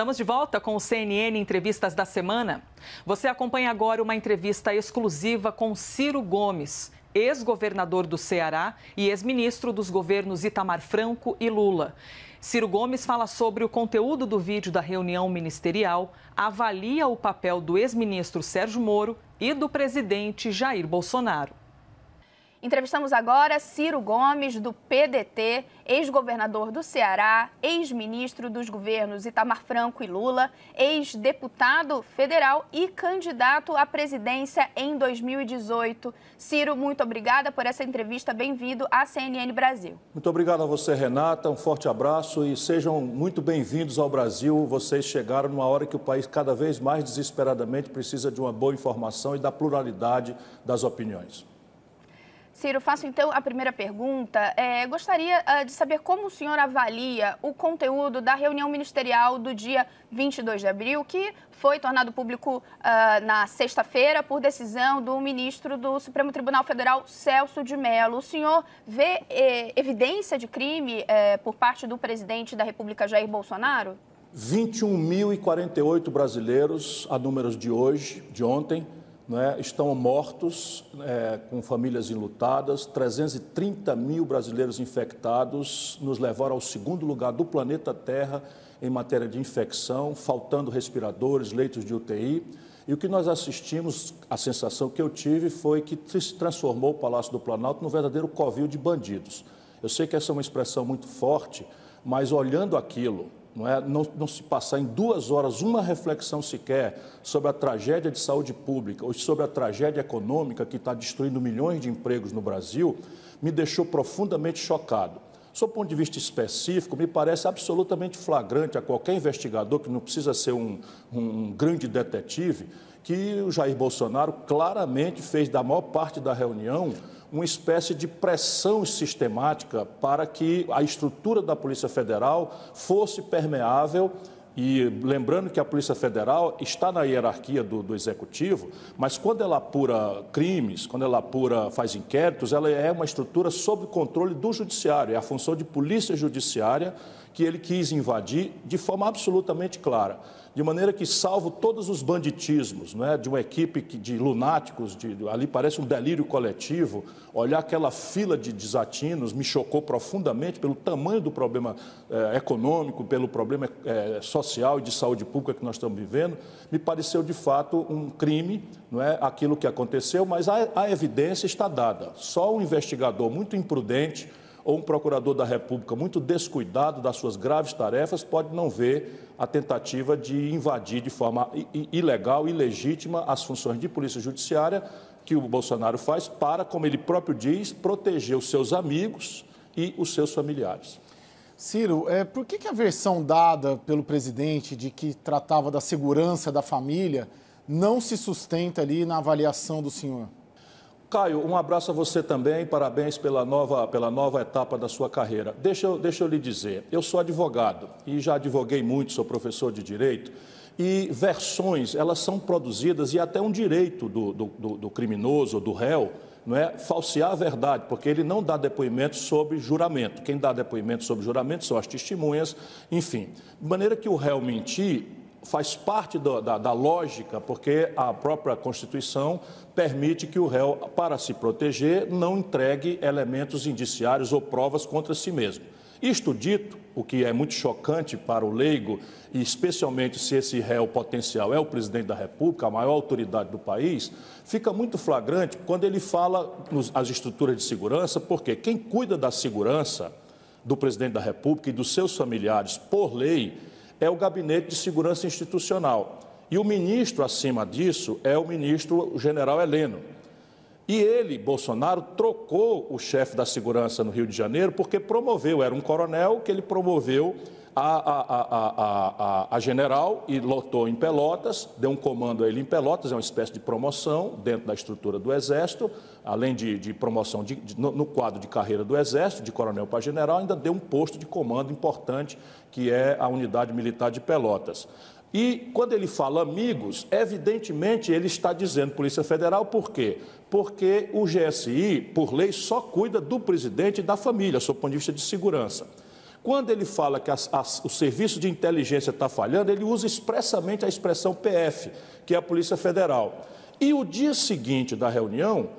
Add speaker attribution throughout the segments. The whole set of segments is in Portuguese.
Speaker 1: Estamos de volta com o CNN Entrevistas da Semana. Você acompanha agora uma entrevista exclusiva com Ciro Gomes, ex-governador do Ceará e ex-ministro dos governos Itamar Franco e Lula. Ciro Gomes fala sobre o conteúdo do vídeo da reunião ministerial, avalia o papel do ex-ministro Sérgio Moro e do presidente Jair Bolsonaro.
Speaker 2: Entrevistamos agora Ciro Gomes, do PDT, ex-governador do Ceará, ex-ministro dos governos Itamar Franco e Lula, ex-deputado federal e candidato à presidência em 2018. Ciro, muito obrigada por essa entrevista. Bem-vindo à CNN Brasil.
Speaker 3: Muito obrigado a você, Renata. Um forte abraço e sejam muito bem-vindos ao Brasil. Vocês chegaram numa hora que o país cada vez mais desesperadamente precisa de uma boa informação e da pluralidade das opiniões.
Speaker 2: Ciro, faço então a primeira pergunta. Gostaria de saber como o senhor avalia o conteúdo da reunião ministerial do dia 22 de abril, que foi tornado público na sexta-feira por decisão do ministro do Supremo Tribunal Federal, Celso de Mello. O senhor vê evidência de crime por parte do presidente da República, Jair Bolsonaro?
Speaker 3: 21.048 brasileiros, a números de hoje, de ontem, estão mortos, com famílias enlutadas. 330 mil brasileiros infectados nos levaram ao segundo lugar do planeta Terra em matéria de infecção, faltando respiradores, leitos de UTI. E o que nós assistimos, a sensação que eu tive foi que se transformou o Palácio do Planalto num verdadeiro covil de bandidos. Eu sei que essa é uma expressão muito forte, mas olhando aquilo, não se passar em 2 horas uma reflexão sequer sobre a tragédia de saúde pública ou sobre a tragédia econômica que está destruindo milhões de empregos no Brasil, me deixou profundamente chocado. Sob o ponto de vista específico, me parece absolutamente flagrante a qualquer investigador, que não precisa ser um grande detetive, que o Jair Bolsonaro claramente fez da maior parte da reunião uma espécie de pressão sistemática para que a estrutura da Polícia Federal fosse permeável. E lembrando que a Polícia Federal está na hierarquia do Executivo, mas quando ela apura crimes, quando ela faz inquéritos, ela é uma estrutura sob controle do Judiciário. É a função de polícia judiciária que ele quis invadir de forma absolutamente clara. De maneira que, salvo todos os banditismos, de uma equipe de lunáticos, ali parece um delírio coletivo, olhar aquela fila de desatinos me chocou profundamente pelo tamanho do problema econômico, pelo problema social e de saúde pública que nós estamos vivendo. Me pareceu, de fato, um crime, aquilo que aconteceu, mas a evidência está dada. Só um investigador muito imprudente ou um procurador da República muito descuidado das suas graves tarefas pode não ver a tentativa de invadir de forma ilegal e ilegítima as funções de polícia judiciária que o Bolsonaro faz para, como ele próprio diz, proteger os seus amigos e os seus familiares.
Speaker 4: Ciro, por que a versão dada pelo presidente de que tratava da segurança da família não se sustenta ali na avaliação do senhor?
Speaker 3: Caio, um abraço a você também, parabéns pela nova etapa da sua carreira. Deixa eu lhe dizer, eu sou advogado e já advoguei muito, sou professor de Direito, e versões, elas são produzidas e até um direito do criminoso ou do réu, falsear a verdade, porque ele não dá depoimento sobre juramento. Quem dá depoimento sobre juramento são as testemunhas, enfim. De maneira que o réu mentir faz parte da lógica, porque a própria Constituição permite que o réu, para se proteger, não entregue elementos indiciários ou provas contra si mesmo. Isto dito, o que é muito chocante para o leigo, e especialmente se esse réu potencial é o presidente da República, a maior autoridade do país, fica muito flagrante quando ele fala nas estruturas de segurança, porque quem cuida da segurança do presidente da República e dos seus familiares, por lei, é o Gabinete de Segurança Institucional. E o ministro, acima disso, é o ministro general Heleno. E ele, Bolsonaro, trocou o chefe da segurança no Rio de Janeiro porque promoveu, era um coronel que ele promoveu a general e lotou em Pelotas, deu um comando a ele em Pelotas, é uma espécie de promoção dentro da estrutura do Exército, além de promoção no quadro de carreira do Exército, de coronel para general, ainda deu um posto de comando importante, que é a Unidade Militar de Pelotas. E quando ele fala amigos, evidentemente ele está dizendo Polícia Federal, por quê? Porque o GSI, por lei, só cuida do presidente e da família, sob o ponto de vista de segurança. Quando ele fala que o serviço de inteligência está falhando, ele usa expressamente a expressão PF, que é a Polícia Federal. E o dia seguinte da reunião,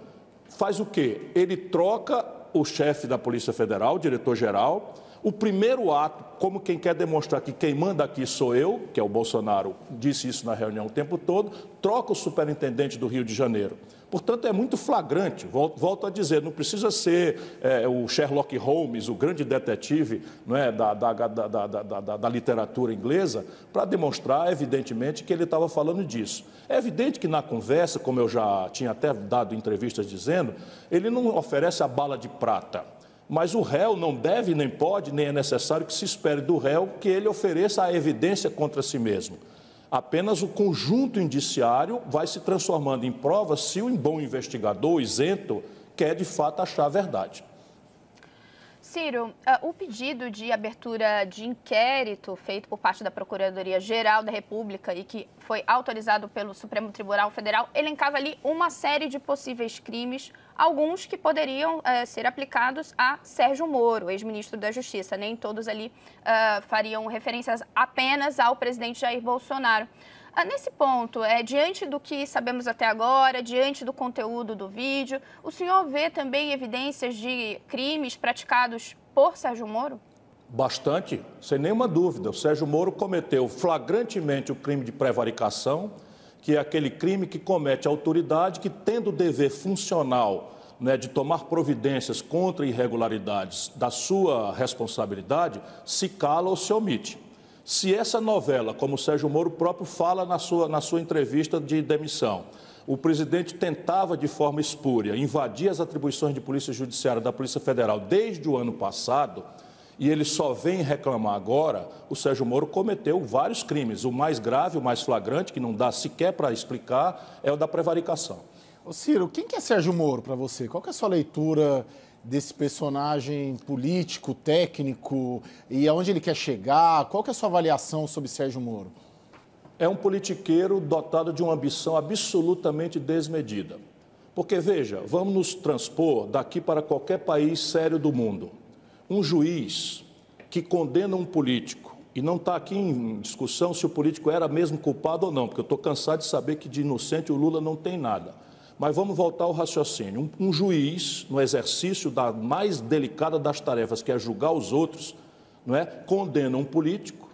Speaker 3: faz o quê? Ele troca o chefe da Polícia Federal, o diretor-geral. O primeiro ato, como quem quer demonstrar que quem manda aqui sou eu, que é o Bolsonaro, disse isso na reunião o tempo todo, troca o superintendente do Rio de Janeiro. Portanto, é muito flagrante, volto a dizer, não precisa ser o Sherlock Holmes, o grande detetive, não é, da literatura inglesa, para demonstrar, evidentemente, que ele estava falando disso. É evidente que na conversa, como eu já tinha até dado entrevistas dizendo, ele não oferece a bala de prata. Mas o réu não deve, nem pode, nem é necessário que se espere do réu que ele ofereça a evidência contra si mesmo. Apenas o conjunto indiciário vai se transformando em prova se o bom investigador, isento, quer de fato achar a verdade.
Speaker 2: Ciro, o pedido de abertura de inquérito feito por parte da Procuradoria-Geral da República e que foi autorizado pelo Supremo Tribunal Federal elencava ali uma série de possíveis crimes, alguns que poderiam ser aplicados a Sérgio Moro, ex-ministro da Justiça. Nem todos ali fariam referências apenas ao presidente Jair Bolsonaro. Nesse ponto, diante do que sabemos até agora, diante do conteúdo do vídeo, o senhor vê também evidências de crimes praticados por Sérgio Moro?
Speaker 3: Bastante, sem nenhuma dúvida. O Sérgio Moro cometeu flagrantemente o crime de prevaricação, que é aquele crime que comete a autoridade que, tendo o dever funcional, né, de tomar providências contra irregularidades da sua responsabilidade, se cala ou se omite. Se essa novela, como o Sérgio Moro próprio fala na sua entrevista de demissão, o presidente tentava de forma espúria invadir as atribuições de polícia judiciária da Polícia Federal desde o ano passado, e ele só vem reclamar agora, o Sérgio Moro cometeu vários crimes. O mais grave, o mais flagrante, que não dá sequer para explicar, é o da prevaricação.
Speaker 4: Ô Ciro, quem que é Sérgio Moro para você? Qual que é a sua leitura desse personagem político, técnico, e aonde ele quer chegar? Qual que é a sua avaliação sobre Sérgio Moro?
Speaker 3: É um politiqueiro dotado de uma ambição absolutamente desmedida. Porque, veja, vamos nos transpor daqui para qualquer país sério do mundo. Um juiz que condena um político, e não está aqui em discussão se o político era mesmo culpado ou não, porque eu estou cansado de saber que de inocente o Lula não tem nada. Mas vamos voltar ao raciocínio. Um juiz, no exercício da mais delicada das tarefas, que é julgar os outros, não é? Condena um político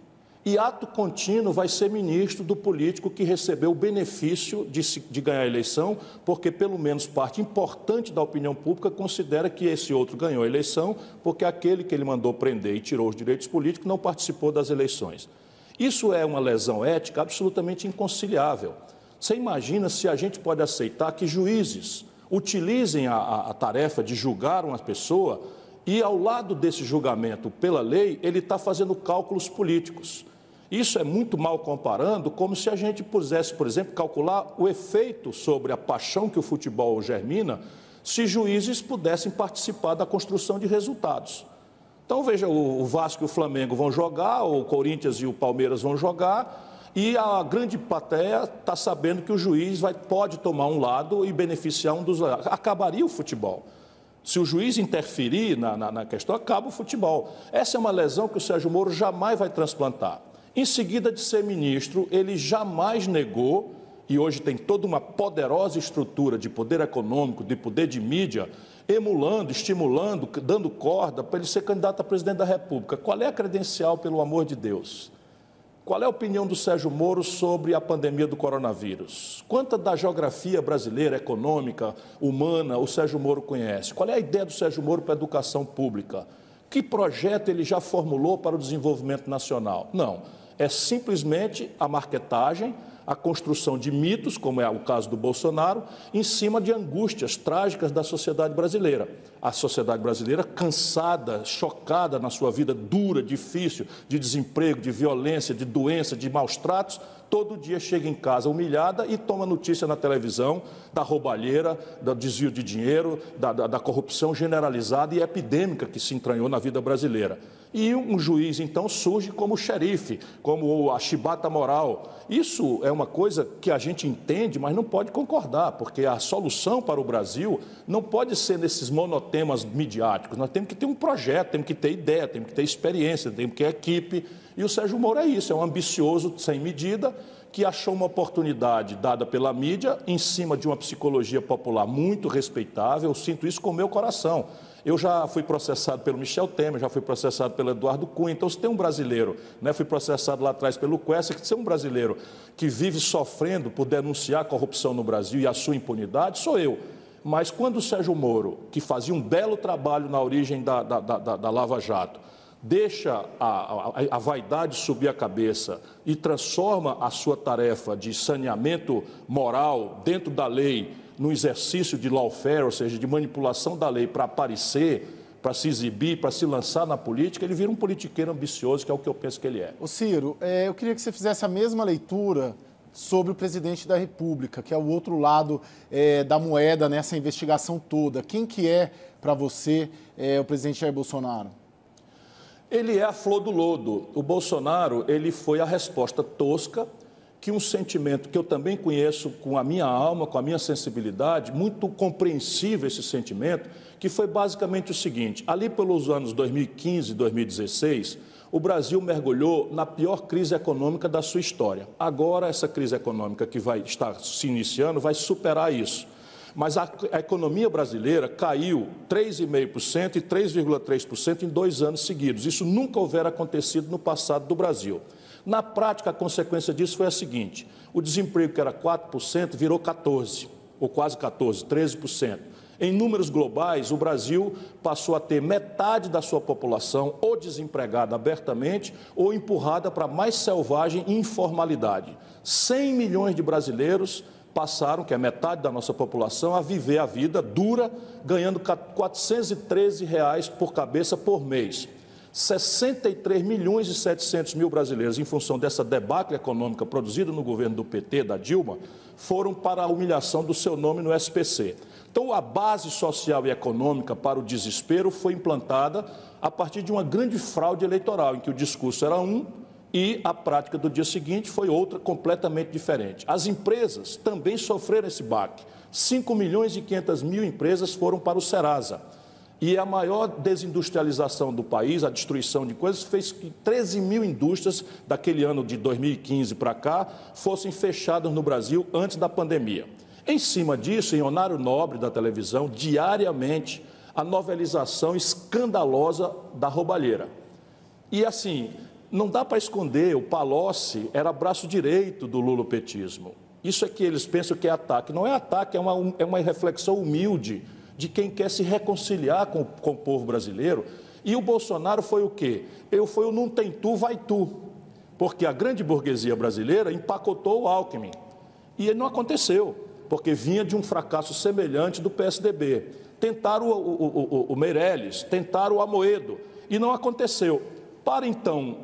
Speaker 3: e, ato contínuo, vai ser ministro do político que recebeu o benefício de ganhar a eleição, porque pelo menos parte importante da opinião pública considera que esse outro ganhou a eleição porque aquele que ele mandou prender e tirou os direitos políticos não participou das eleições. Isso é uma lesão ética absolutamente inconciliável. Você imagina se a gente pode aceitar que juízes utilizem a tarefa de julgar uma pessoa e, ao lado desse julgamento pela lei, ele está fazendo cálculos políticos. Isso é muito mal comparando, como se a gente pusesse, por exemplo, calcular o efeito sobre a paixão que o futebol germina, se juízes pudessem participar da construção de resultados. Então, veja, o Vasco e o Flamengo vão jogar, o Corinthians e o Palmeiras vão jogar, e a grande plateia está sabendo que o juiz pode tomar um lado e beneficiar um dos lados. Acabaria o futebol. Se o juiz interferir na questão, acaba o futebol. Essa é uma lesão que o Sérgio Moro jamais vai transplantar. Em seguida de ser ministro, ele jamais negou, e hoje tem toda uma poderosa estrutura de poder econômico, de poder de mídia, emulando, estimulando, dando corda para ele ser candidato a presidente da República. Qual é a credencial, pelo amor de Deus? Qual é a opinião do Sérgio Moro sobre a pandemia do coronavírus? Quanta da geografia brasileira, econômica, humana, o Sérgio Moro conhece? Qual é a ideia do Sérgio Moro para a educação pública? Que projeto ele já formulou para o desenvolvimento nacional? Não, é simplesmente a marketagem, a construção de mitos, como é o caso do Bolsonaro, em cima de angústias trágicas da sociedade brasileira. A sociedade brasileira cansada, chocada na sua vida dura, difícil, de desemprego, de violência, de doença, de maus tratos, todo dia chega em casa humilhada e toma notícia na televisão da roubalheira, do desvio de dinheiro, da corrupção generalizada e epidêmica que se entranhou na vida brasileira. E um juiz, então, surge como xerife, como a chibata moral. Isso é uma coisa que a gente entende, mas não pode concordar, porque a solução para o Brasil não pode ser nesses monotemas midiáticos. Nós temos que ter um projeto, temos que ter ideia, temos que ter experiência, temos que ter equipe. E o Sérgio Moro é isso, é um ambicioso sem medida, que achou uma oportunidade dada pela mídia em cima de uma psicologia popular muito respeitável. Eu sinto isso com o meu coração. Eu já fui processado pelo Michel Temer, já fui processado pelo Eduardo Cunha. Então, se tem um brasileiro, né, fui processado lá atrás pelo Quest, que se tem um brasileiro que vive sofrendo por denunciar a corrupção no Brasil e a sua impunidade, sou eu. Mas quando o Sérgio Moro, que fazia um belo trabalho na origem da Lava Jato, deixa a vaidade subir a cabeça e transforma a sua tarefa de saneamento moral dentro da lei no exercício de lawfare, ou seja, de manipulação da lei para aparecer, para se exibir, para se lançar na política, ele vira um politiqueiro ambicioso, que é o que eu penso que ele é.
Speaker 4: Ô Ciro, eu queria que você fizesse a mesma leitura sobre o presidente da República, que é o outro lado da moeda nessa investigação toda. Quem que é, para você, o presidente Jair Bolsonaro?
Speaker 3: Ele é a flor do lodo. O Bolsonaro, ele foi a resposta tosca que um sentimento que eu também conheço com a minha alma, com a minha sensibilidade, muito compreensível esse sentimento, que foi basicamente o seguinte: ali pelos anos 2015 e 2016, o Brasil mergulhou na pior crise econômica da sua história. Agora, essa crise econômica que vai estar se iniciando vai superar isso. Mas a economia brasileira caiu 3,5% e 3,3% em 2 anos seguidos. Isso nunca houvera acontecido no passado do Brasil. Na prática, a consequência disso foi a seguinte: o desemprego, que era 4%, virou 14%, ou quase 14%, 13%. Em números globais, o Brasil passou a ter metade da sua população ou desempregada abertamente ou empurrada para a mais selvagem informalidade. 100 milhões de brasileiros passaram, que é metade da nossa população, a viver a vida dura, ganhando R$ 413 por cabeça por mês. 63 milhões e 700 mil brasileiros, em função dessa debacle econômica produzida no governo do PT, da Dilma, foram para a humilhação do seu nome no SPC. Então, a base social e econômica para o desespero foi implantada a partir de uma grande fraude eleitoral, em que o discurso era um e a prática do dia seguinte foi outra completamente diferente. As empresas também sofreram esse baque. 5 milhões e 500 mil empresas foram para o Serasa. E a maior desindustrialização do país, a destruição de coisas, fez que 13 mil indústrias daquele ano de 2015 para cá fossem fechadas no Brasil antes da pandemia. Em cima disso, em horário nobre da televisão, diariamente, a novelização escandalosa da roubalheira. E assim, não dá para esconder, o Palocci era braço direito do lulopetismo. Isso é que eles pensam que é ataque. Não é ataque, é uma reflexão humilde de quem quer se reconciliar com o povo brasileiro. E o Bolsonaro foi o quê? Foi o não tem tu, vai tu. Porque a grande burguesia brasileira empacotou o Alckmin. E não aconteceu, porque vinha de um fracasso semelhante do PSDB. Tentaram o Meirelles, tentaram o Amoedo, e não aconteceu. Para, então,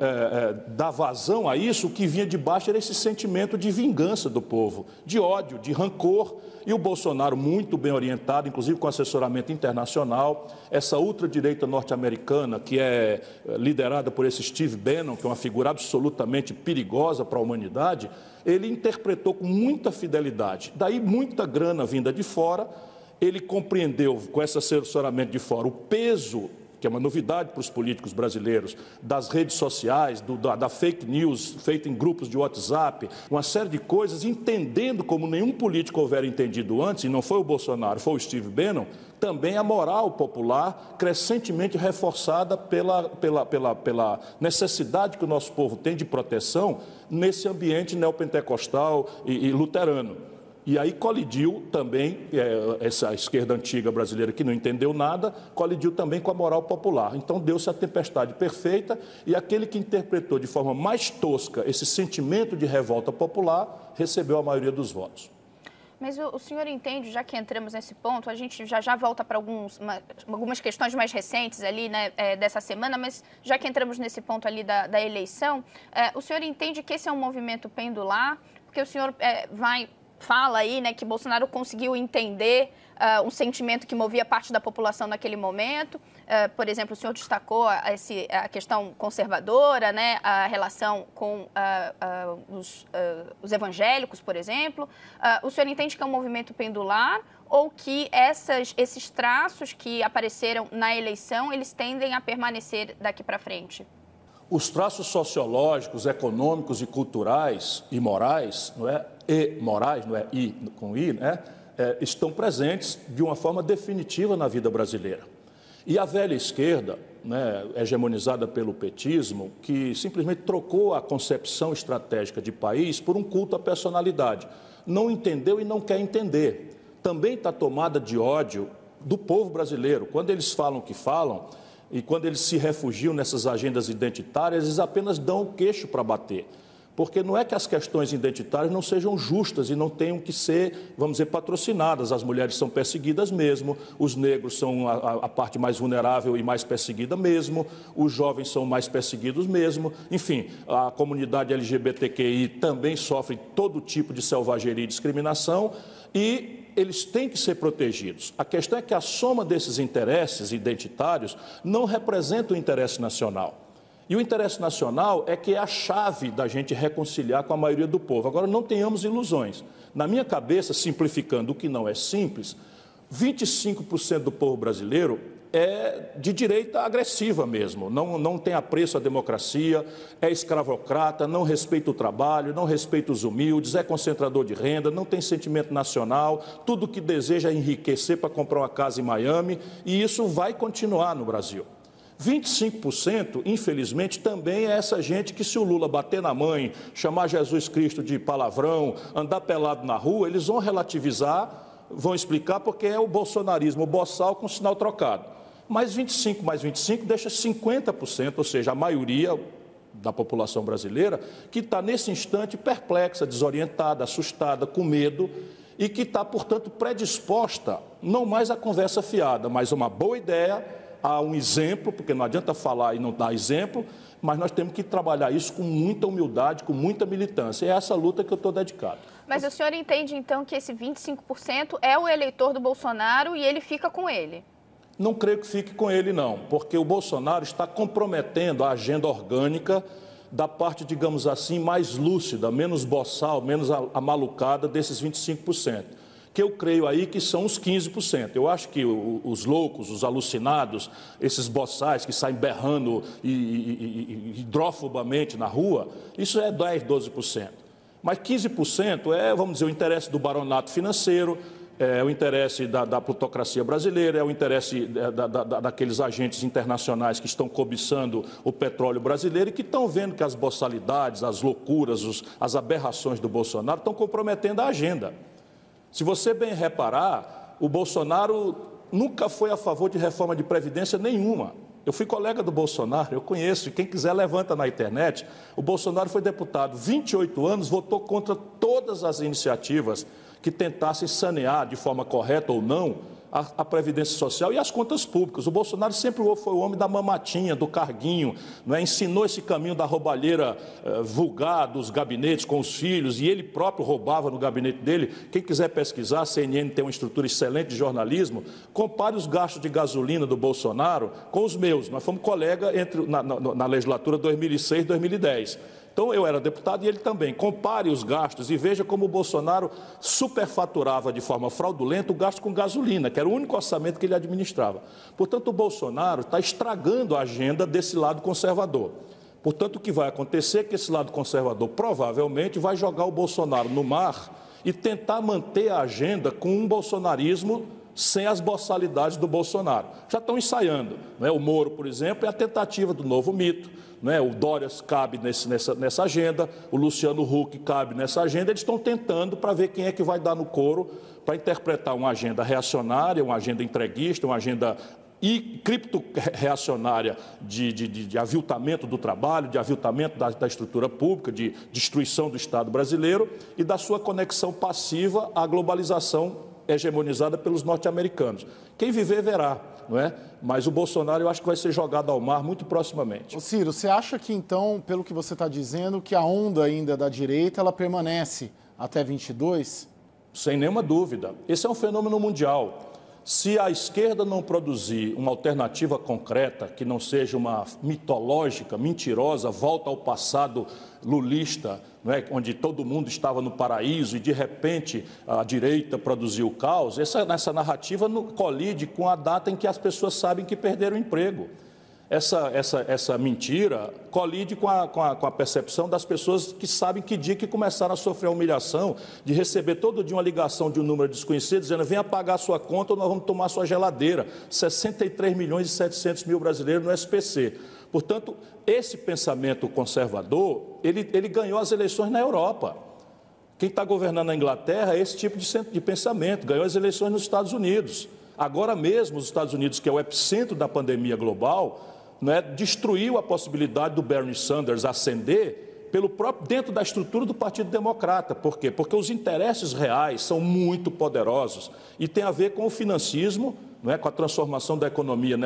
Speaker 3: dar vazão a isso, o que vinha de baixo era esse sentimento de vingança do povo, de ódio, de rancor. E o Bolsonaro, muito bem orientado, inclusive com assessoramento internacional, essa ultradireita norte-americana, que é liderada por esse Steve Bannon, que é uma figura absolutamente perigosa para a humanidade, ele interpretou com muita fidelidade. Daí, muita grana vinda de fora, ele compreendeu, com esse assessoramento de fora, o peso, que é uma novidade para os políticos brasileiros, das redes sociais, da fake news feita em grupos de WhatsApp, uma série de coisas, entendendo como nenhum político houvera entendido antes, e não foi o Bolsonaro, foi o Steve Bannon, também a moral popular crescentemente reforçada pela necessidade que o nosso povo tem de proteção nesse ambiente neopentecostal e luterano. E aí colidiu também, essa esquerda antiga brasileira que não entendeu nada, colidiu também com a moral popular. Então deu-se a tempestade perfeita e aquele que interpretou de forma mais tosca esse sentimento de revolta popular recebeu a maioria dos votos.
Speaker 2: Mas o senhor entende, já que entramos nesse ponto, a gente já volta para algumas questões mais recentes ali, né, dessa semana, mas já que entramos nesse ponto ali da eleição, o senhor entende que esse é um movimento pendular, porque o senhor vai fala aí, né, que Bolsonaro conseguiu entender um sentimento que movia parte da população naquele momento. Por exemplo, o senhor destacou a questão conservadora, né, a relação com os evangélicos, por exemplo. O senhor entende que é um movimento pendular ou que esses traços que apareceram na eleição, eles tendem a permanecer daqui para frente?
Speaker 3: Os traços sociológicos, econômicos e culturais e morais, não é? E morais, não é I com I, né? Estão presentes de uma forma definitiva na vida brasileira. E a velha esquerda, né, hegemonizada pelo petismo, que simplesmente trocou a concepção estratégica de país por um culto à personalidade. Não entendeu e não quer entender. Também está tomada de ódio do povo brasileiro. Quando eles falam o que falam e quando eles se refugiam nessas agendas identitárias, eles apenas dão o queixo para bater. Porque não é que as questões identitárias não sejam justas e não tenham que ser, vamos dizer, patrocinadas. As mulheres são perseguidas mesmo, os negros são a parte mais vulnerável e mais perseguida mesmo, os jovens são mais perseguidos mesmo. Enfim, a comunidade LGBTQI também sofre todo tipo de selvageria e discriminação e eles têm que ser protegidos. A questão é que a soma desses interesses identitários não representa o interesse nacional. E o interesse nacional é que é a chave da gente reconciliar com a maioria do povo. Agora, não tenhamos ilusões. Na minha cabeça, simplificando o que não é simples, 25% do povo brasileiro é de direita agressiva mesmo, não tem apreço à democracia, é escravocrata, não respeita o trabalho, não respeita os humildes, é concentrador de renda, não tem sentimento nacional, tudo que deseja é enriquecer para comprar uma casa em Miami, e isso vai continuar no Brasil. 25%, infelizmente, também é essa gente que, se o Lula bater na mãe, chamar Jesus Cristo de palavrão, andar pelado na rua, eles vão relativizar, vão explicar porque é o bolsonarismo, o boçal com sinal trocado. Mas 25 mais 25 deixa 50%, ou seja, a maioria da população brasileira, que está nesse instante perplexa, desorientada, assustada, com medo, e que está, portanto, predisposta, não mais à conversa fiada, mas uma boa ideia, a um exemplo, porque não adianta falar e não dar exemplo, mas nós temos que trabalhar isso com muita humildade, com muita militância. É essa luta que eu estou dedicado.
Speaker 2: Mas o senhor entende, então, que esse 25% é o eleitor do Bolsonaro e ele fica com ele?
Speaker 3: Não creio que fique com ele, não, porque o Bolsonaro está comprometendo a agenda orgânica da parte, digamos assim, mais lúcida, menos boçal, menos amalucada desses 25%. Que eu creio aí que são os 15%. Eu acho que os loucos, os alucinados, esses boçais que saem berrando hidrofobamente na rua, isso é 10%, 12%. Mas 15% é, vamos dizer, o interesse do baronato financeiro, é o interesse da plutocracia brasileira, é o interesse daqueles agentes internacionais que estão cobiçando o petróleo brasileiro e que estão vendo que as boçalidades, as loucuras, as aberrações do Bolsonaro estão comprometendo a agenda. Se você bem reparar, o Bolsonaro nunca foi a favor de reforma de previdência nenhuma. Eu fui colega do Bolsonaro, eu conheço, e quem quiser levanta na internet. O Bolsonaro foi deputado 28 anos, votou contra todas as iniciativas que tentassem sanear de forma correta ou não a Previdência Social e as contas públicas. O Bolsonaro sempre foi o homem da mamatinha, do carguinho, não é? Ensinou esse caminho da roubalheira vulgar dos gabinetes com os filhos, e ele próprio roubava no gabinete dele. Quem quiser pesquisar, a CNN tem uma estrutura excelente de jornalismo, compare os gastos de gasolina do Bolsonaro com os meus. Nós fomos colega na legislatura 2006 e 2010. Então, eu era deputado e ele também. Compare os gastos e veja como o Bolsonaro superfaturava de forma fraudulenta o gasto com gasolina, que era o único orçamento que ele administrava. Portanto, o Bolsonaro está estragando a agenda desse lado conservador. Portanto, o que vai acontecer é que esse lado conservador provavelmente vai jogar o Bolsonaro no mar e tentar manter a agenda com um bolsonarismo sem as boçalidades do Bolsonaro. Já estão ensaiando, não é? O Moro, por exemplo, é a tentativa do novo mito, não é? O Dória cabe nessa agenda, o Luciano Huck cabe nessa agenda. Eles estão tentando para ver quem é que vai dar no couro para interpretar uma agenda reacionária, uma agenda entreguista, uma agenda cripto-reacionária de aviltamento do trabalho, de aviltamento da estrutura pública, de destruição do Estado brasileiro e da sua conexão passiva à globalização hegemonizada pelos norte-americanos. Quem viver, verá, não é? Mas o Bolsonaro, eu acho que vai ser jogado ao mar muito proximamente.
Speaker 4: Ô Ciro, você acha que, então, pelo que você está dizendo, que a onda ainda da direita, ela permanece até 22?
Speaker 3: sem nenhuma dúvida. Esse é um fenômeno mundial. Se a esquerda não produzir uma alternativa concreta, que não seja uma mitológica, mentirosa, volta ao passado lulista, não é? Onde todo mundo estava no paraíso e, de repente, a direita produziu o caos, essa narrativa colide com a data em que as pessoas sabem que perderam o emprego. Essa mentira colide com a percepção das pessoas que sabem que dia que começaram a sofrer a humilhação de receber todo dia uma ligação de um número desconhecido dizendo: venha pagar a sua conta ou nós vamos tomar a sua geladeira. 63 milhões e 700 mil brasileiros no SPC. Portanto, esse pensamento conservador, ele ganhou as eleições na Europa. Quem está governando na Inglaterra é esse tipo de pensamento, ganhou as eleições nos Estados Unidos. Agora mesmo, os Estados Unidos, que é o epicentro da pandemia global, destruiu a possibilidade do Bernie Sanders ascender dentro da estrutura do Partido Democrata. Por quê? Porque os interesses reais são muito poderosos e tem a ver com o financismo, com a transformação da economia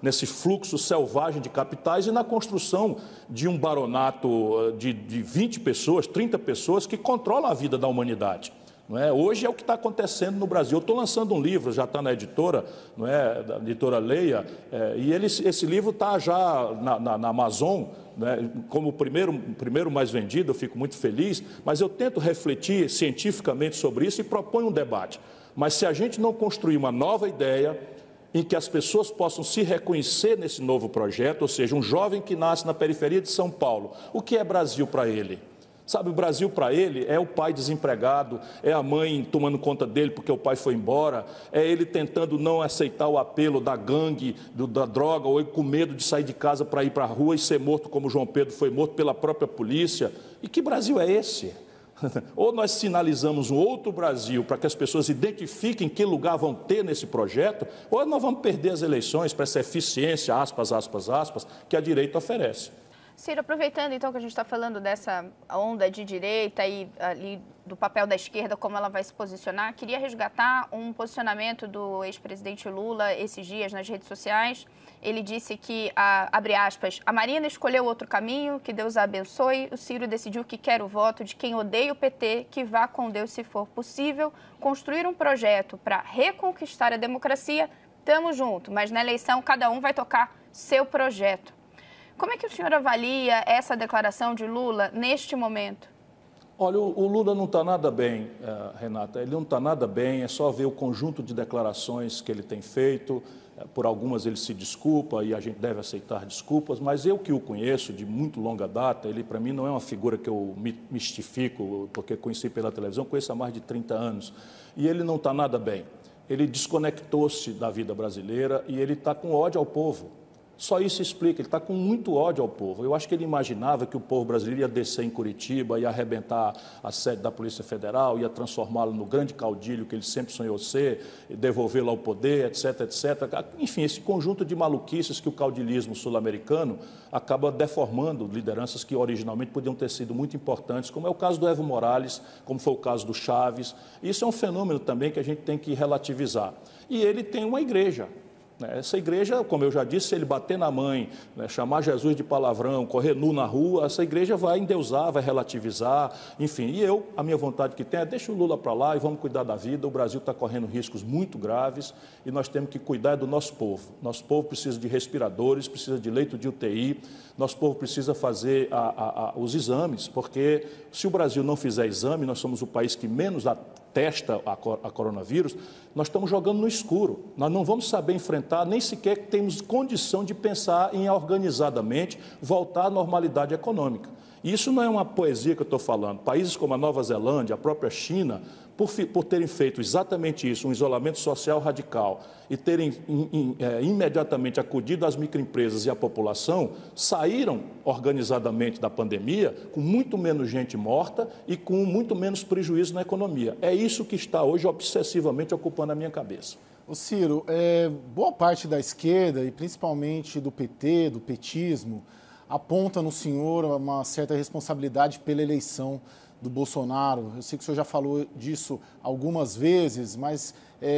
Speaker 3: nesse fluxo selvagem de capitais e na construção de um baronato de 20 pessoas, 30 pessoas que controlam a vida da humanidade. Hoje é o que está acontecendo no Brasil. Eu estou lançando um livro, já está na editora, da editora Leia, e esse livro está já na Amazon, como o primeiro mais vendido. Eu fico muito feliz, mas eu tento refletir cientificamente sobre isso e proponho um debate. Mas se a gente não construir uma nova ideia em que as pessoas possam se reconhecer nesse novo projeto, ou seja, um jovem que nasce na periferia de São Paulo, o que é Brasil para ele? Sabe, o Brasil para ele é o pai desempregado, é a mãe tomando conta dele porque o pai foi embora, é ele tentando não aceitar o apelo da gangue, da droga, ou ele com medo de sair de casa para ir para a rua e ser morto como João Pedro foi morto pela própria polícia. E que Brasil é esse? Ou nós sinalizamos um outro Brasil para que as pessoas identifiquem que lugar vão ter nesse projeto, ou nós vamos perder as eleições para essa eficiência, aspas, aspas, aspas, que a direita oferece.
Speaker 2: Ciro, aproveitando então que a gente está falando dessa onda de direita e ali do papel da esquerda, como ela vai se posicionar, queria resgatar um posicionamento do ex-presidente Lula esses dias nas redes sociais. Ele disse que, abre aspas, a Marina escolheu outro caminho, que Deus a abençoe. O Ciro decidiu que quer o voto de quem odeia o PT, que vá com Deus se for possível. Construir um projeto para reconquistar a democracia, tamo junto, mas na eleição cada um vai tocar seu projeto. Como é que o senhor avalia essa declaração de Lula neste momento?
Speaker 3: Olha, o Lula não está nada bem, Renata, ele não está nada bem, é só ver o conjunto de declarações que ele tem feito, por algumas ele se desculpa e a gente deve aceitar desculpas, mas eu que o conheço de muito longa data, ele para mim não é uma figura que eu mistifico, porque conheci pela televisão, conheço há mais de 30 anos, e ele não está nada bem. Ele desconectou-se da vida brasileira e ele está com ódio ao povo. Só isso explica, ele está com muito ódio ao povo. Eu acho que ele imaginava que o povo brasileiro ia descer em Curitiba, ia arrebentar a sede da Polícia Federal, ia transformá-lo no grande caudilho que ele sempre sonhou ser, devolvê-lo ao poder, etc, etc. Enfim, esse conjunto de maluquices que o caudilismo sul-americano acaba deformando lideranças que originalmente podiam ter sido muito importantes, como é o caso do Evo Morales, como foi o caso do Chaves. Isso é um fenômeno também que a gente tem que relativizar. E ele tem uma igreja. Essa igreja, como eu já disse, se ele bater na mãe, chamar Jesus de palavrão, correr nu na rua, essa igreja vai endeusar, vai relativizar, enfim. E a minha vontade que tem é deixa o Lula para lá e vamos cuidar da vida. O Brasil está correndo riscos muito graves e nós temos que cuidar do nosso povo. Nosso povo precisa de respiradores, precisa de leito de UTI, nosso povo precisa fazer os exames, porque se o Brasil não fizer exame, nós somos o país que menos atesta a coronavírus, nós estamos jogando no escuro. Nós não vamos saber enfrentar, nem sequer temos condição de pensar em organizadamente voltar à normalidade econômica. E isso não é uma poesia que eu estou falando. Países como a Nova Zelândia, a própria China, por terem feito exatamente isso, um isolamento social radical, e terem imediatamente acudido às microempresas e à população, saíram organizadamente da pandemia com muito menos gente morta e com muito menos prejuízo na economia. É isso que está hoje obsessivamente ocupando a minha cabeça.
Speaker 4: Ô Ciro, boa parte da esquerda, e principalmente do PT, do petismo, aponta no senhor uma certa responsabilidade pela eleição do Bolsonaro. Eu sei que o senhor já falou disso algumas vezes, mas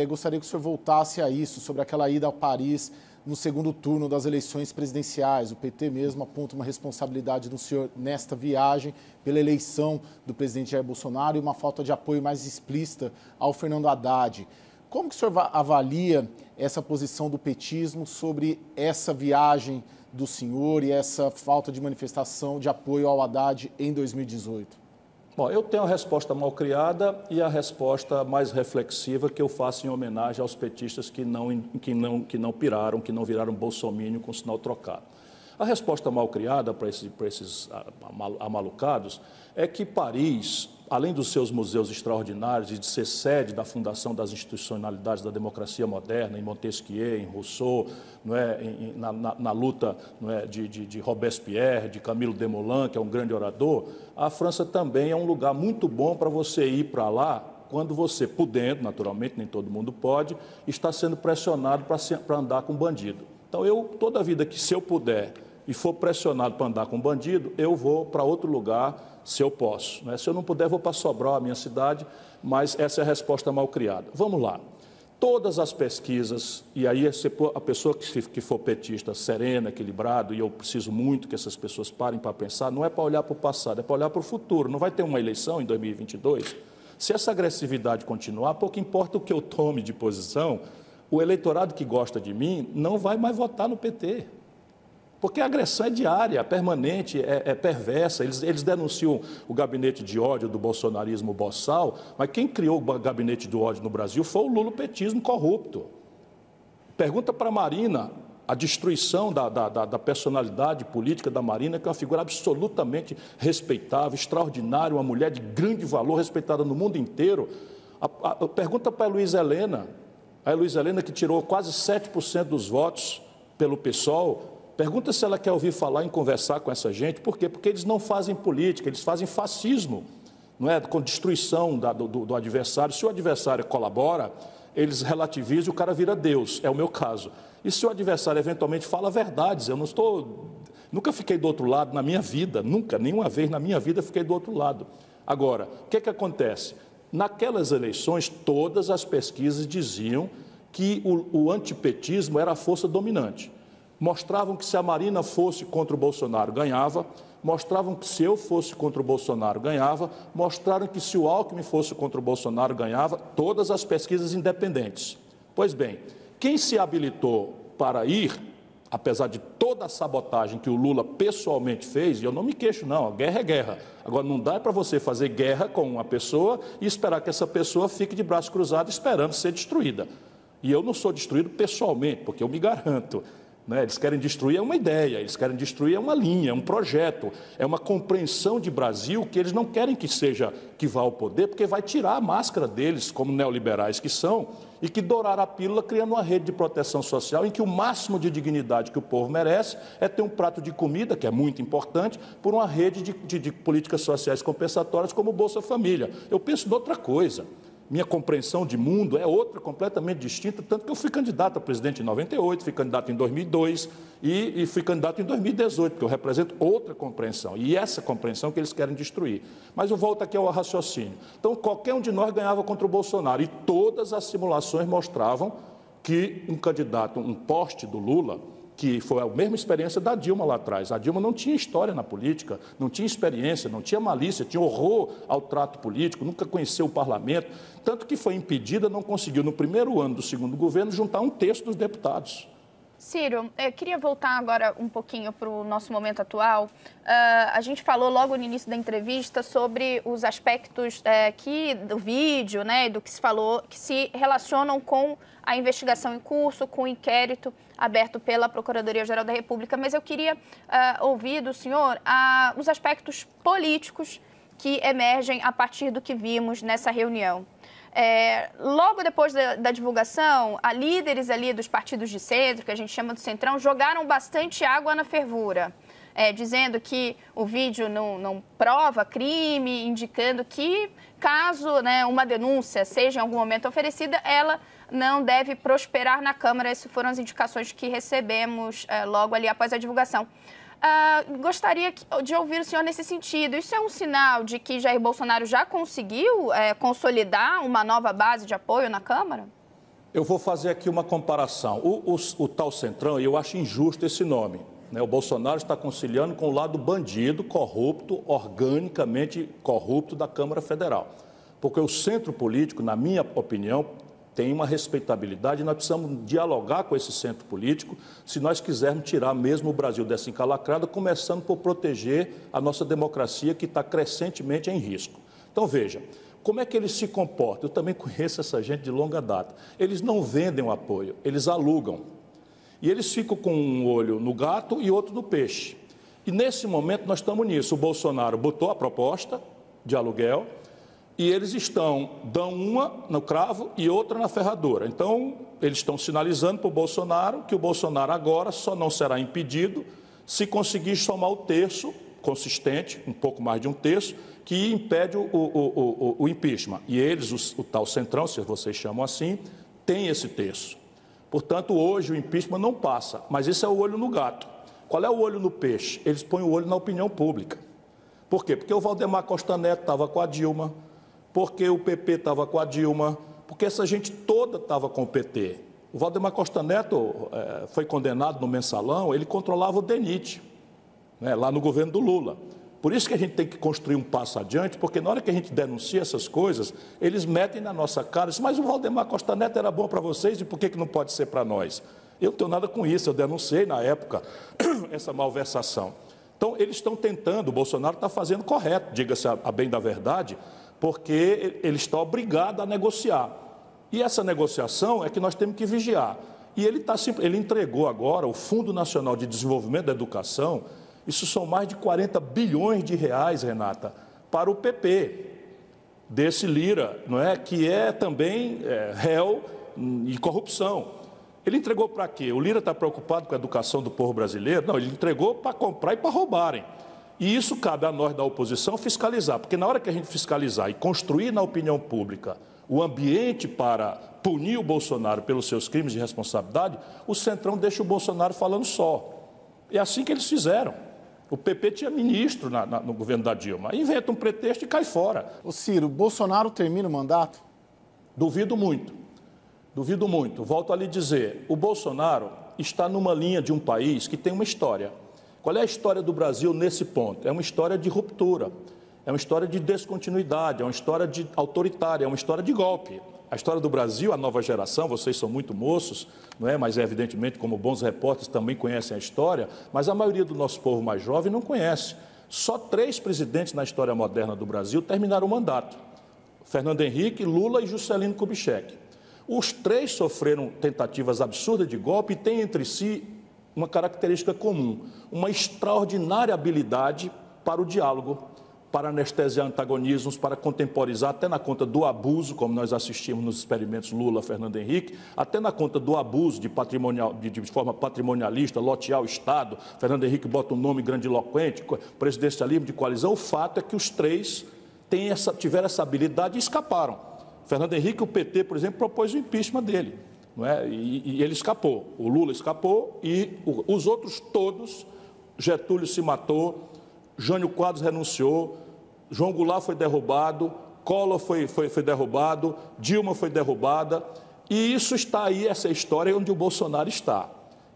Speaker 4: gostaria que o senhor voltasse a isso, sobre aquela ida a Paris no segundo turno das eleições presidenciais. O PT mesmo aponta uma responsabilidade do senhor nesta viagem pela eleição do presidente Jair Bolsonaro e uma falta de apoio mais explícita ao Fernando Haddad. Como que o senhor avalia essa posição do petismo sobre essa viagem do senhor e essa falta de manifestação de apoio ao Haddad em 2018?
Speaker 3: Bom, eu tenho a resposta mal criada e a resposta mais reflexiva que eu faço em homenagem aos petistas que não piraram, que não viraram bolsominion com sinal trocado. A resposta mal criada para esses amalucados é que Paris, além dos seus museus extraordinários e de ser sede da fundação das institucionalidades da democracia moderna, em Montesquieu, em Rousseau, não é, na luta não é, de Robespierre, de Camilo Desmoulins, que é um grande orador, a França também é um lugar muito bom para você ir para lá, quando você, podendo, naturalmente, nem todo mundo pode, está sendo pressionado para andar com bandido. Então, toda a vida que, se eu puder e for pressionado para andar com bandido, eu vou para outro lugar, se eu posso. Né? Se eu não puder, vou para Sobral, a minha cidade, mas essa é a resposta mal criada. Vamos lá. Todas as pesquisas, e aí a pessoa que for petista, serena, equilibrado, e eu preciso muito que essas pessoas parem para pensar, não é para olhar para o passado, é para olhar para o futuro. Não vai ter uma eleição em 2022? Se essa agressividade continuar, pouco importa o que eu tome de posição, o eleitorado que gosta de mim não vai mais votar no PT. Porque a agressão é diária, é permanente, é perversa. Eles denunciam o gabinete de ódio do bolsonarismo boçal, mas quem criou o gabinete de ódio no Brasil foi o lulopetismo corrupto. Pergunta para a Marina, a destruição da personalidade política da Marina, que é uma figura absolutamente respeitável, extraordinária, uma mulher de grande valor, respeitada no mundo inteiro. Pergunta para a Luísa Helena. A Luísa Helena, que tirou quase 7% dos votos pelo PSOL, pergunta se ela quer ouvir falar em conversar com essa gente. Por quê? Porque eles não fazem política, eles fazem fascismo, não é? Com destruição do adversário. Se o adversário colabora, eles relativizam e o cara vira Deus, é o meu caso. E se o adversário eventualmente fala verdades, nunca fiquei do outro lado na minha vida, nunca, nenhuma vez na minha vida fiquei do outro lado. Agora, o que acontece? Naquelas eleições, todas as pesquisas diziam que o antipetismo era a força dominante. Mostravam que se a Marina fosse contra o Bolsonaro, ganhava. Mostravam que se eu fosse contra o Bolsonaro, ganhava. Mostraram que se o Alckmin fosse contra o Bolsonaro, ganhava. Todas as pesquisas independentes. Pois bem, quem se habilitou para ir, apesar de toda a sabotagem que o Lula pessoalmente fez, e eu não me queixo não, a guerra é guerra. Agora, não dá para você fazer guerra com uma pessoa e esperar que essa pessoa fique de braço cruzado esperando ser destruída. E eu não sou destruído pessoalmente, porque eu me garanto. Né? Eles querem destruir uma ideia, eles querem destruir uma linha, um projeto, é uma compreensão de Brasil que eles não querem que vá ao poder, porque vai tirar a máscara deles, como neoliberais que são, e que douraram a pílula criando uma rede de proteção social em que o máximo de dignidade que o povo merece é ter um prato de comida, que é muito importante, por uma rede de políticas sociais compensatórias como o Bolsa Família. Eu penso em outra coisa. Minha compreensão de mundo é outra, completamente distinta, tanto que eu fui candidato a presidente em 98, fui candidato em 2002 e fui candidato em 2018, porque eu represento outra compreensão, e essa compreensão que eles querem destruir. Mas eu volto aqui ao raciocínio. Então, qualquer um de nós ganhava contra o Bolsonaro, e todas as simulações mostravam que um candidato, um poste do Lula, que foi a mesma experiência da Dilma lá atrás. A Dilma não tinha história na política, não tinha experiência, não tinha malícia, tinha horror ao trato político, nunca conheceu o parlamento, tanto que foi impedida, não conseguiu, no primeiro ano do segundo governo, juntar um terço dos deputados.
Speaker 2: Ciro, eu queria voltar agora um pouquinho para o nosso momento atual. A gente falou logo no início da entrevista sobre os aspectos do vídeo, né, do que se falou, que se relacionam com a investigação em curso, com o inquérito aberto pela Procuradoria-Geral da República. Mas eu queria ouvir do senhor os aspectos políticos que emergem a partir do que vimos nessa reunião. Logo depois da divulgação, líderes ali dos partidos de centro, que a gente chama do Centrão, jogaram bastante água na fervura, dizendo que o vídeo não prova crime, indicando que, caso, né, uma denúncia seja em algum momento oferecida, ela não deve prosperar na Câmara. Essas foram as indicações que recebemos logo ali após a divulgação. Gostaria de ouvir o senhor nesse sentido. Isso é um sinal de que Jair Bolsonaro já conseguiu consolidar uma nova base de apoio na Câmara?
Speaker 3: Eu vou fazer aqui uma comparação. O tal Centrão, e eu acho injusto esse nome, né? O Bolsonaro está conciliando com o lado bandido, corrupto, organicamente corrupto da Câmara Federal. Porque o centro político, na minha opinião, tem uma respeitabilidade e nós precisamos dialogar com esse centro político se nós quisermos tirar mesmo o Brasil dessa encalacrada, começando por proteger a nossa democracia que está crescentemente em risco. Então, veja, como é que eles se comportam? Eu também conheço essa gente de longa data. Eles não vendem o apoio, eles alugam. E eles ficam com um olho no gato e outro no peixe. E nesse momento nós estamos nisso. O Bolsonaro botou a proposta de aluguel e eles dão uma no cravo e outra na ferradura. Então, eles estão sinalizando para o Bolsonaro que o Bolsonaro agora só não será impedido se conseguir somar o terço consistente, um pouco mais de um terço, que impede o impeachment. E eles, o tal Centrão, se vocês chamam assim, tem esse terço. Portanto, hoje o impeachment não passa, mas isso é o olho no gato. Qual é o olho no peixe? Eles põem o olho na opinião pública. Por quê? Porque o Valdemar Costa Neto estava com a Dilma, porque o PP estava com a Dilma, porque essa gente toda estava com o PT. O Valdemar Costa Neto foi condenado no Mensalão, ele controlava o DENIT, né, lá no governo do Lula. Por isso que a gente tem que construir um passo adiante, porque na hora que a gente denuncia essas coisas, eles metem na nossa cara, dizem, mas o Valdemar Costa Neto era bom para vocês e por que não pode ser para nós? Eu não tenho nada com isso, eu denunciei na época essa malversação. Então, eles estão tentando, o Bolsonaro está fazendo correto, diga-se a bem da verdade, porque ele está obrigado a negociar. E essa negociação é que nós temos que vigiar. E ele entregou agora o Fundo Nacional de Desenvolvimento da Educação. Isso são mais de 40 bilhões de reais, Renata, para o PP, desse Lira, não é? Que é também réu e corrupção. Ele entregou para quê? O Lira está preocupado com a educação do povo brasileiro? Não, ele entregou para comprar e para roubarem. E isso cabe a nós da oposição fiscalizar, porque na hora que a gente fiscalizar e construir na opinião pública o ambiente para punir o Bolsonaro pelos seus crimes de responsabilidade, o Centrão deixa o Bolsonaro falando só. É assim que eles fizeram. O PP tinha ministro no governo da Dilma. Inventa um pretexto e cai fora.
Speaker 4: Ô Ciro, Bolsonaro termina o mandato?
Speaker 3: Duvido muito. Duvido muito. Volto a lhe dizer, o Bolsonaro está numa linha de um país que tem uma história. Qual é a história do Brasil nesse ponto? É uma história de ruptura, é uma história de descontinuidade, é uma história autoritária, é uma história de golpe. A história do Brasil, a nova geração, vocês são muito moços, não é? Mas evidentemente, como bons repórteres, também conhecem a história, mas a maioria do nosso povo mais jovem não conhece. Só 3 presidentes na história moderna do Brasil terminaram o mandato. Fernando Henrique, Lula e Juscelino Kubitschek. Os 3 sofreram tentativas absurdas de golpe e têm entre si uma característica comum, uma extraordinária habilidade para o diálogo, para anestesiar antagonismos, para contemporizar, até na conta do abuso, como nós assistimos nos experimentos Lula, Fernando Henrique, até na conta do abuso de forma patrimonialista, lotear o Estado. Fernando Henrique bota um nome grandiloquente, presidencialismo de coalizão. O fato é que os 3 tiveram essa habilidade e escaparam. Fernando Henrique, o PT, por exemplo, propôs o impeachment dele, não é? E ele escapou. O Lula escapou e os outros todos, Getúlio se matou, Jânio Quadros renunciou, João Goulart foi derrubado, Collor foi derrubado, Dilma foi derrubada, e isso está aí, essa história onde o Bolsonaro está.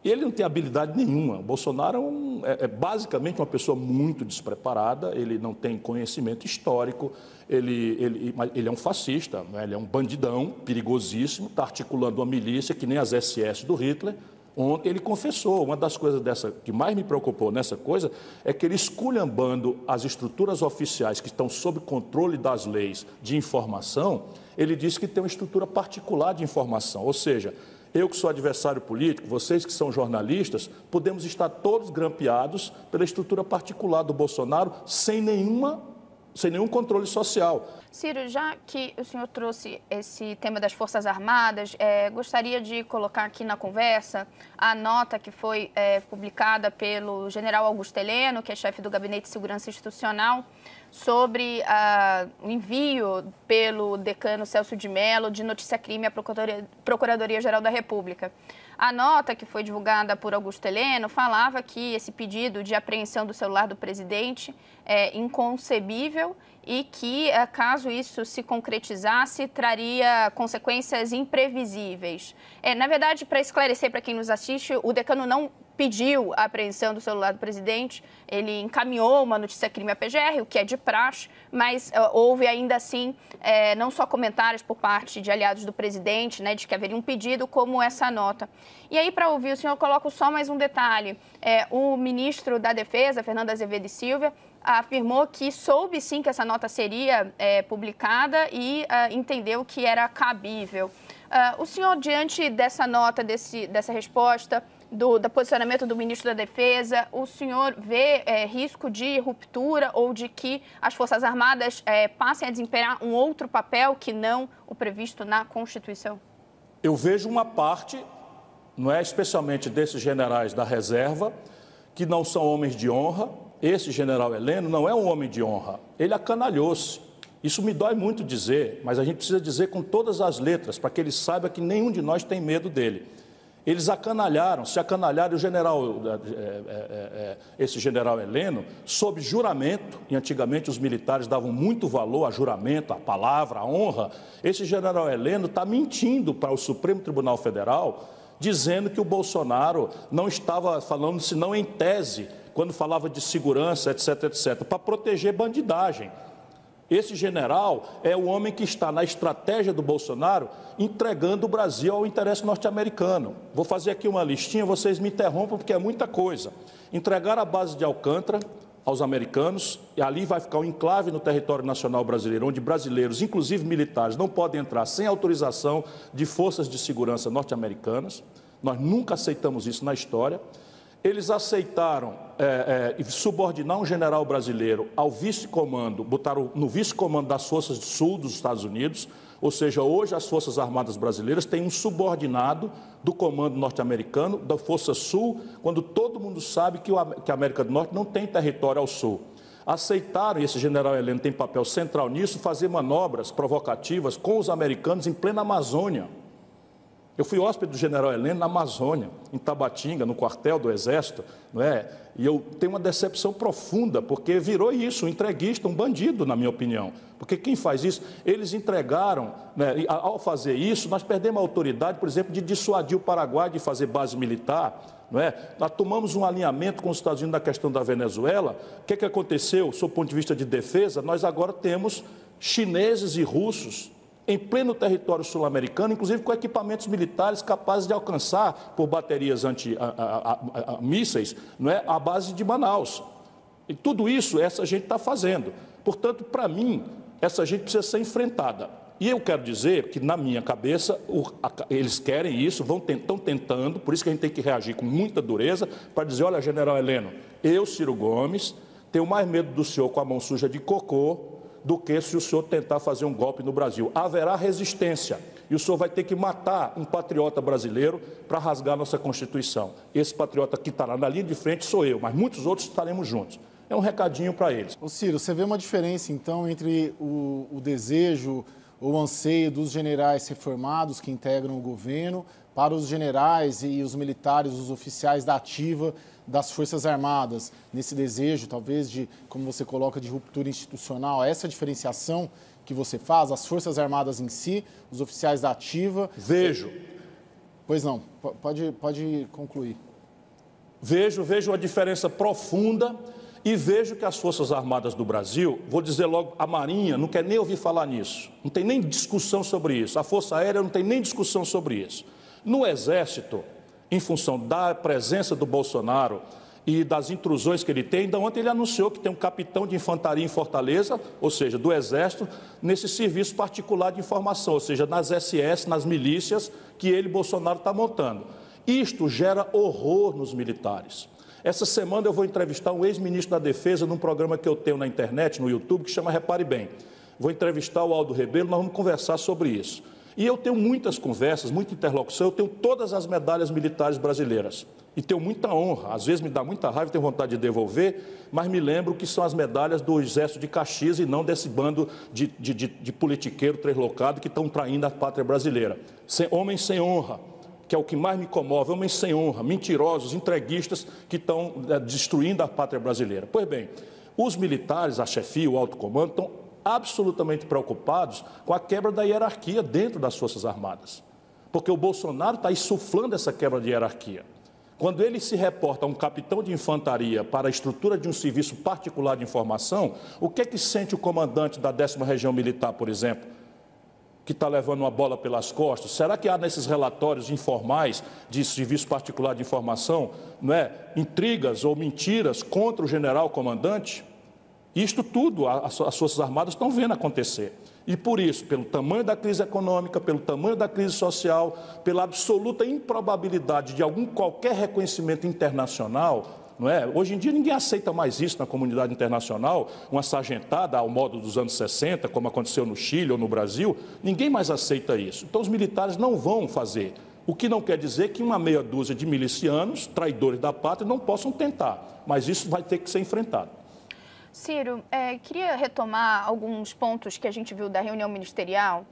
Speaker 3: E ele não tem habilidade nenhuma. O Bolsonaro é basicamente uma pessoa muito despreparada, ele não tem conhecimento histórico, ele é um fascista, né? Ele é um bandidão perigosíssimo, está articulando uma milícia que nem as SS do Hitler. Ontem ele confessou, uma das coisas que mais me preocupou nessa coisa é que ele, esculhambando as estruturas oficiais que estão sob controle das leis de informação, ele disse que tem uma estrutura particular de informação, ou seja, eu que sou adversário político, vocês que são jornalistas, podemos estar todos grampeados pela estrutura particular do Bolsonaro sem nenhum controle social.
Speaker 2: Ciro, já que o senhor trouxe esse tema das Forças Armadas, gostaria de colocar aqui na conversa a nota que foi publicada pelo general Augusto Heleno, que é chefe do Gabinete de Segurança Institucional, sobre o envio pelo decano Celso de Mello de notícia-crime à Procuradoria-Geral da República. A nota que foi divulgada por Augusto Heleno falava que esse pedido de apreensão do celular do presidente é inconcebível e que, caso isso se concretizasse, traria consequências imprevisíveis. Na verdade, para esclarecer para quem nos assiste, o decano não pediu a apreensão do celular do presidente, ele encaminhou uma notícia-crime à PGR, o que é de praxe, mas houve ainda assim não só comentários por parte de aliados do presidente, né, de que haveria um pedido, como essa nota. E aí, para ouvir o senhor, eu coloco só mais um detalhe. O ministro da Defesa, Fernando Azevedo e Silva, afirmou que soube sim que essa nota seria publicada e entendeu que era cabível. O senhor, diante dessa nota, dessa resposta, do posicionamento do ministro da Defesa, o senhor vê risco de ruptura ou de que as Forças Armadas passem a desempenhar um outro papel que não o previsto na Constituição?
Speaker 3: Eu vejo uma parte, não é, especialmente desses generais da reserva, que não são homens de honra. Esse general Heleno não é um homem de honra, ele acanalhou-se. Isso me dói muito dizer, mas a gente precisa dizer com todas as letras, para que ele saiba que nenhum de nós tem medo dele. Eles se acanalharam, esse general Heleno, sob juramento, e antigamente os militares davam muito valor a juramento, a palavra, a honra. Esse general Heleno está mentindo para o Supremo Tribunal Federal, dizendo que o Bolsonaro não estava falando, senão em tese, quando falava de segurança, etc., etc., para proteger bandidagem. Esse general é o homem que está na estratégia do Bolsonaro entregando o Brasil ao interesse norte-americano. Vou fazer aqui uma listinha, vocês me interrompam porque é muita coisa. Entregar a base de Alcântara aos americanos, e ali vai ficar um enclave no território nacional brasileiro, onde brasileiros, inclusive militares, não podem entrar sem autorização de forças de segurança norte-americanas. Nós nunca aceitamos isso na história. Eles aceitaram subordinar um general brasileiro ao vice-comando, botaram no vice-comando das Forças do Sul dos Estados Unidos, ou seja, hoje as Forças Armadas brasileiras têm um subordinado do comando norte-americano, da Força Sul, quando todo mundo sabe que a América do Norte não tem território ao sul. Aceitaram, e esse general Heleno tem papel central nisso, fazer manobras provocativas com os americanos em plena Amazônia. Eu fui hóspede do general Heleno na Amazônia, em Tabatinga, no quartel do Exército, não é? E eu tenho uma decepção profunda, porque virou isso, um entreguista, um bandido, na minha opinião. Porque quem faz isso, eles entregaram, né, e ao fazer isso, nós perdemos a autoridade, por exemplo, de dissuadir o Paraguai de fazer base militar, não é? Nós tomamos um alinhamento com os Estados Unidos na questão da Venezuela. O que aconteceu, sob o ponto de vista de defesa? Nós agora temos chineses e russos em pleno território sul-americano, inclusive com equipamentos militares capazes de alcançar, por baterias anti-mísseis, não é, a base de Manaus. E tudo isso essa gente está fazendo. Portanto, para mim, essa gente precisa ser enfrentada. E eu quero dizer que, na minha cabeça, eles querem isso, estão tentando, por isso que a gente tem que reagir com muita dureza, para dizer, olha, general Heleno, eu, Ciro Gomes, tenho mais medo do senhor com a mão suja de cocô, do que se o senhor tentar fazer um golpe no Brasil. Haverá resistência e o senhor vai ter que matar um patriota brasileiro para rasgar nossa Constituição. Esse patriota que estará na linha de frente sou eu, mas muitos outros estaremos juntos. É um recadinho para eles.
Speaker 4: Ô Ciro, você vê uma diferença, então, entre o desejo ou o anseio dos generais reformados que integram o governo para os generais e os militares, os oficiais da ativa das Forças Armadas, nesse desejo, talvez, de, como você coloca, de ruptura institucional, essa diferenciação que você faz, as Forças Armadas em si, os oficiais da ativa?
Speaker 3: Vejo.
Speaker 4: Pois não, pode concluir.
Speaker 3: Vejo uma diferença profunda e vejo que as Forças Armadas do Brasil, vou dizer logo, a Marinha não quer nem ouvir falar nisso, não tem nem discussão sobre isso, a Força Aérea não tem nem discussão sobre isso. No Exército, em função da presença do Bolsonaro e das intrusões que ele tem, ainda ontem ele anunciou que tem um capitão de infantaria em Fortaleza, ou seja, do Exército, nesse serviço particular de informação, ou seja, nas SS, nas milícias que ele, Bolsonaro, está montando. Isto gera horror nos militares. Essa semana eu vou entrevistar um ex-ministro da Defesa num programa que eu tenho na internet, no YouTube, que chama Repare Bem. Vou entrevistar o Aldo Rebelo, nós vamos conversar sobre isso. E eu tenho muitas conversas, muita interlocução, eu tenho todas as medalhas militares brasileiras. E tenho muita honra, às vezes me dá muita raiva, tenho vontade de devolver, mas me lembro que são as medalhas do Exército de Caxias e não desse bando de politiqueiro translocado que estão traindo a pátria brasileira. Homens sem honra, que é o que mais me comove, homens sem honra, mentirosos, entreguistas que estão destruindo a pátria brasileira. Pois bem, os militares, a chefia, o alto comando, estão absolutamente preocupados com a quebra da hierarquia dentro das Forças Armadas. Porque o Bolsonaro está insuflando essa quebra de hierarquia. Quando ele se reporta a um capitão de infantaria para a estrutura de um serviço particular de informação, o que é que sente o comandante da 10ª Região Militar, por exemplo, que está levando uma bola pelas costas? Será que há nesses relatórios informais de serviço particular de informação, intrigas ou mentiras contra o general comandante? Isto tudo as Forças Armadas estão vendo acontecer. E por isso, pelo tamanho da crise econômica, pelo tamanho da crise social, pela absoluta improbabilidade de qualquer reconhecimento internacional, hoje em dia ninguém aceita mais isso na comunidade internacional, uma sargentada ao modo dos anos 60, como aconteceu no Chile ou no Brasil, ninguém mais aceita isso. Então os militares não vão fazer, o que não quer dizer que uma meia dúzia de milicianos, traidores da pátria, não possam tentar, mas isso vai ter que ser enfrentado.
Speaker 2: Ciro, queria retomar alguns pontos que a gente viu da reunião ministerial.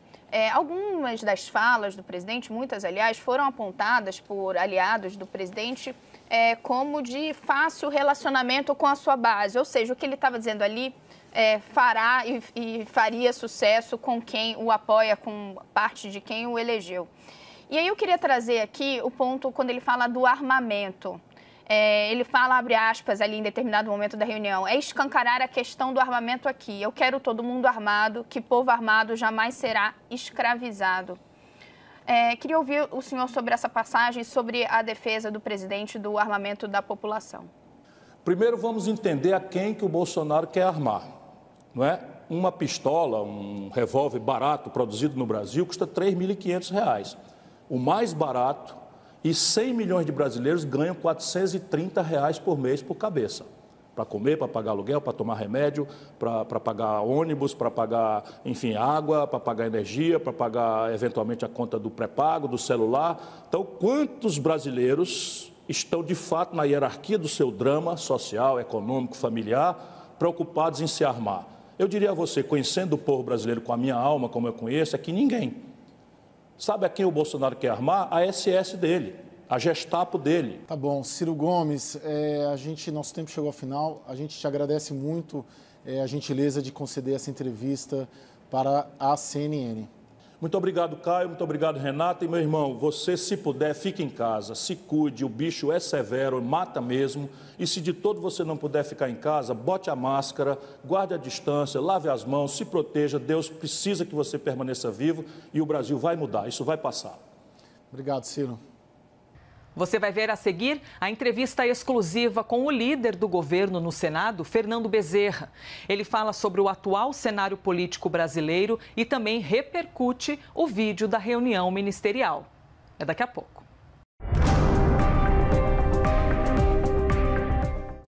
Speaker 2: Algumas das falas do presidente, muitas, aliás, foram apontadas por aliados do presidente como de fácil relacionamento com a sua base. Ou seja, o que ele estava dizendo ali fará e faria sucesso com quem o apoia, com parte de quem o elegeu. E aí eu queria trazer aqui o ponto quando ele fala do armamento. Ele fala, abre aspas, ali em determinado momento da reunião, escancarar a questão do armamento aqui. Eu quero todo mundo armado, que povo armado jamais será escravizado. Queria ouvir o senhor sobre essa passagem, sobre a defesa do presidente do armamento da população.
Speaker 3: Primeiro vamos entender a quem que o Bolsonaro quer armar, Uma pistola, um revólver barato produzido no Brasil custa R$ 3.500. O mais barato, e 100 milhões de brasileiros ganham R$ 430 por mês por cabeça. Para comer, para pagar aluguel, para tomar remédio, para pagar ônibus, para pagar, enfim, água, para pagar energia, para pagar, eventualmente, a conta do pré-pago, do celular. Então, quantos brasileiros estão, de fato, na hierarquia do seu drama social, econômico, familiar, preocupados em se armar? Eu diria a você, conhecendo o povo brasileiro com a minha alma, como eu conheço, é que ninguém. Sabe a quem o Bolsonaro quer armar? A SS dele, a Gestapo dele.
Speaker 4: Tá bom. Ciro Gomes, nosso tempo chegou ao final. A gente te agradece muito a gentileza de conceder essa entrevista para a CNN.
Speaker 3: Muito obrigado, Caio. Muito obrigado, Renata. E, meu irmão, você, se puder, fique em casa, se cuide. O bicho é severo, mata mesmo. E se de todo você não puder ficar em casa, bote a máscara, guarde a distância, lave as mãos, se proteja. Deus precisa que você permaneça vivo e o Brasil vai mudar. Isso vai passar.
Speaker 4: Obrigado, Ciro.
Speaker 1: Você vai ver a seguir a entrevista exclusiva com o líder do governo no Senado, Fernando Bezerra. Ele fala sobre o atual cenário político brasileiro e também repercute o vídeo da reunião ministerial. É daqui a pouco.